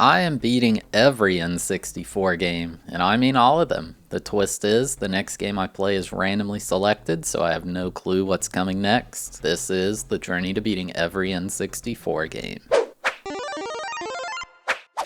I am beating every N64 game, and I mean all of them. The twist is, the next game I play is randomly selected, so I have no clue what's coming next. This is the journey to beating every N64 game.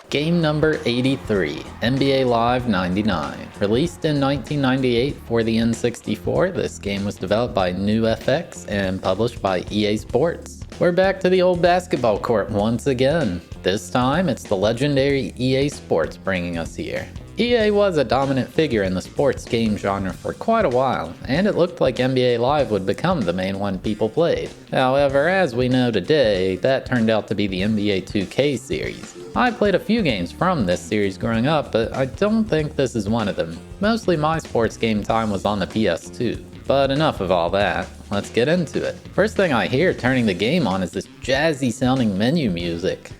Game number 83, NBA Live 99. Released in 1998 for the N64, this game was developed by NewFX and published by EA Sports. We're back to the old basketball court once again. This time, it's the legendary EA Sports bringing us here. EA was a dominant figure in the sports game genre for quite a while, and it looked like NBA Live would become the main one people played. However, as we know today, that turned out to be the NBA 2K series. I played a few games from this series growing up, but I don't think this is one of them. Mostly my sports game time was on the PS2. But enough of all that, let's get into it. First thing I hear turning the game on is this jazzy sounding menu music.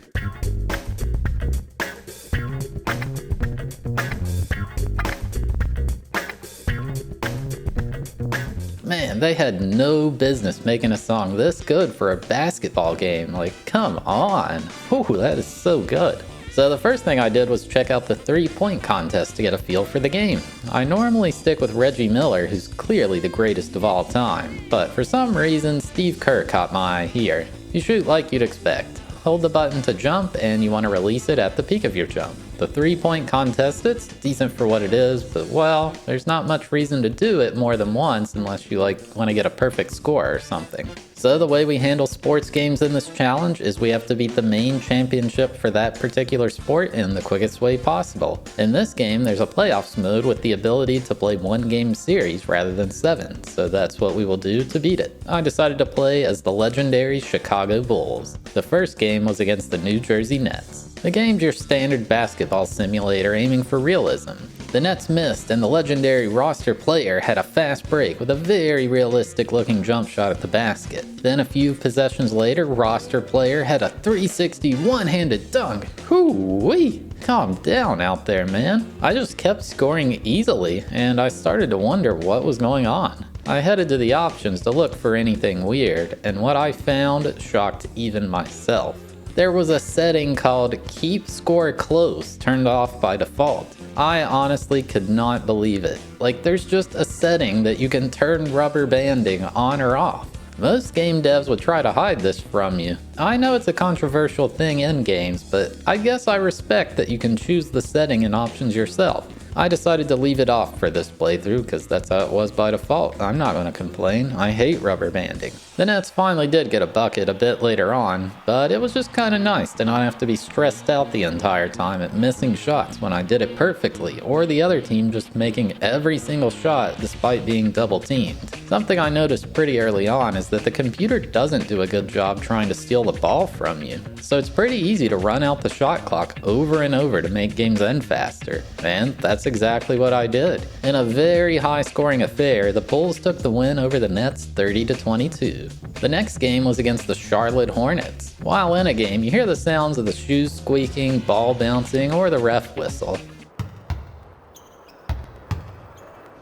Man, they had no business making a song this good for a basketball game. Like, come on. Whew, that is so good. So the first thing I did was check out the 3-point contest to get a feel for the game. I normally stick with Reggie Miller, who's clearly the greatest of all time, but for some reason Steve Kerr caught my eye here. You shoot like you'd expect. Hold the button to jump and you want to release it at the peak of your jump. The 3-point contest, it's decent for what it is, but well, there's not much reason to do it more than once unless you want to get a perfect score or something. So the way we handle sports games in this challenge is we have to beat the main championship for that particular sport in the quickest way possible. In this game, there's a playoffs mode with the ability to play 1-game series rather than 7, so that's what we will do to beat it. I decided to play as the legendary Chicago Bulls. The first game was against the New Jersey Nets. The game's your standard basketball simulator aiming for realism. The Nets missed, and the legendary roster player had a fast break with a very realistic looking jump shot at the basket. Then a few possessions later, roster player had a 360 one-handed dunk. Hoo-wee! Calm down out there, man. I just kept scoring easily, and I started to wonder what was going on. I headed to the options to look for anything weird, and what I found shocked even myself. There was a setting called Keep Score Close turned off by default. I honestly could not believe it. Like, there's just a setting that you can turn rubber banding on or off. Most game devs would try to hide this from you. I know it's a controversial thing in games, but I guess I respect that you can choose the setting and options yourself. I decided to leave it off for this playthrough because that's how it was by default. I'm not going to complain. I hate rubber banding. The Nets finally did get a bucket a bit later on, but it was just kind of nice to not have to be stressed out the entire time at missing shots when I did it perfectly, or the other team just making every single shot despite being double teamed. Something I noticed pretty early on is that the computer doesn't do a good job trying to steal the ball from you, so it's pretty easy to run out the shot clock over and over to make games end faster, and that's exactly what I did. In a very high-scoring affair, the Bulls took the win over the Nets 30-22. The next game was against the Charlotte Hornets. While in a game, you hear the sounds of the shoes squeaking, ball bouncing, or the ref whistle.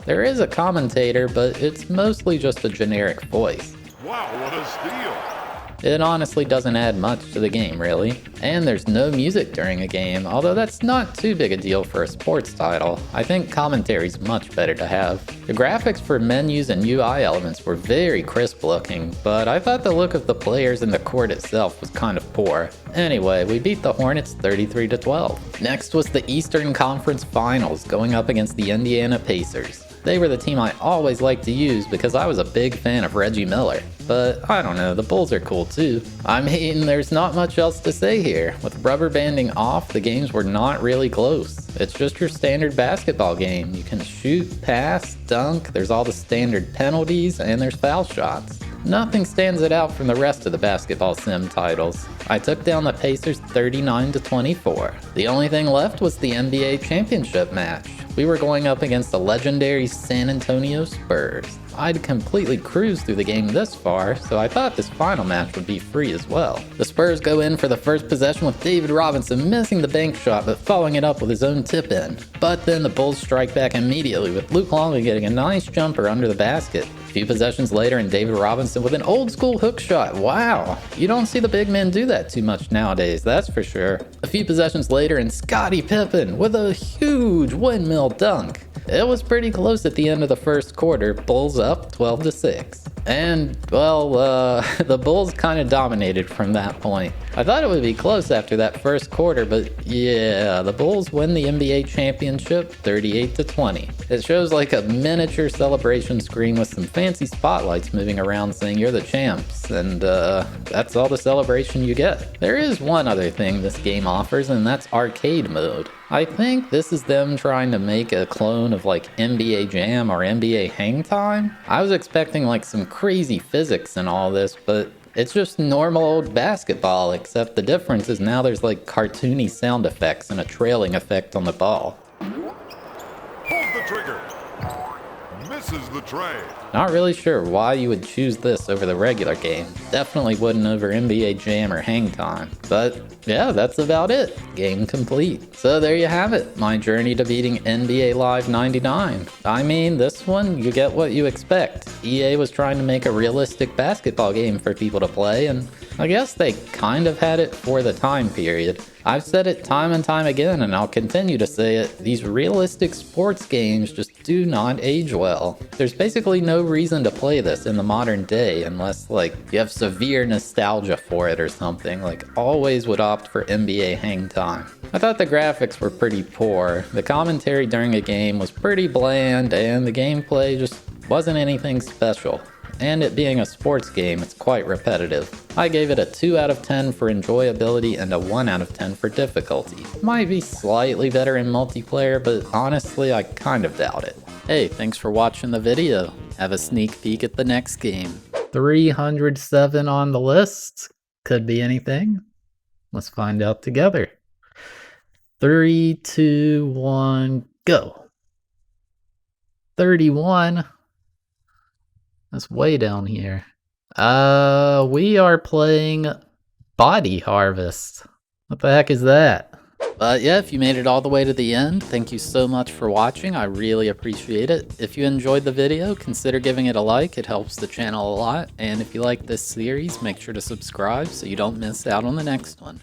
There is a commentator, but it's mostly just a generic voice. Wow, what a steal! It honestly doesn't add much to the game, really. And there's no music during a game, although that's not too big a deal for a sports title. I think commentary's much better to have. The graphics for menus and UI elements were very crisp looking, but I thought the look of the players and the court itself was kind of poor. Anyway, we beat the Hornets 33-12. Next was the Eastern Conference Finals, going up against the Indiana Pacers. They were the team I always liked to use because I was a big fan of Reggie Miller. But I don't know, the Bulls are cool too. I mean, there's not much else to say here. With rubber banding off, the games were not really close. It's just your standard basketball game. You can shoot, pass, dunk, there's all the standard penalties, and there's foul shots. Nothing stands it out from the rest of the basketball sim titles. I took down the Pacers 39-24. The only thing left was the NBA championship match. We were going up against the legendary San Antonio Spurs. I'd completely cruised through the game this far, so I thought this final match would be free as well. The Spurs go in for the first possession with David Robinson missing the bank shot but following it up with his own tip-in. But then the Bulls strike back immediately with Luke Longley getting a nice jumper under the basket. A few possessions later and David Robinson with an old school hook shot. Wow, you don't see the big men do that too much nowadays, that's for sure. A few possessions later and Scottie Pippen with a huge windmill dunk. It was pretty close at the end of the first quarter, Bulls up 12-6. And, well, the Bulls kind of dominated from that point. I thought it would be close after that first quarter, but yeah, the Bulls win the NBA championship 38-20. It shows like a miniature celebration screen with some fancy spotlights moving around saying you're the champs, and that's all the celebration you get. There is one other thing this game offers, and that's arcade mode. I think this is them trying to make a clone of like NBA Jam or NBA Hang Time. I was expecting like some crazy physics and all this, but it's just normal old basketball, except the difference is now there's like cartoony sound effects and a trailing effect on the ball. Pulls the trigger. Misses the tray. Not really sure why you would choose this over the regular game. Definitely wouldn't over NBA Jam or Hang Time. But yeah, that's about it. Game complete. So there you have it, my journey to beating NBA Live 99. I mean, this one, you get what you expect. EA was trying to make a realistic basketball game for people to play, and I guess they kind of had it for the time period. I've said it time and time again, and I'll continue to say it, these realistic sports games just do not age well. There's basically no reason to play this in the modern day unless like you have severe nostalgia for it or something. Like always would opt for NBA Hang Time. I thought the graphics were pretty poor, the commentary during a game was pretty bland, and the gameplay just wasn't anything special. And it being a sports game, it's quite repetitive. I gave it a 2 out of 10 for enjoyability and a 1 out of 10 for difficulty. Might be slightly better in multiplayer, but honestly, I kind of doubt it. Hey, thanks for watching the video. Have a sneak peek at the next game. 307 on the list. Could be anything. Let's find out together. 3, 2, 1, go. 31. That's way down here. We are playing Body Harvest. What the heck is that? But yeah, if you made it all the way to the end, thank you so much for watching. I really appreciate it. If you enjoyed the video, consider giving it a like. It helps the channel a lot. And if you like this series, make sure to subscribe so you don't miss out on the next one.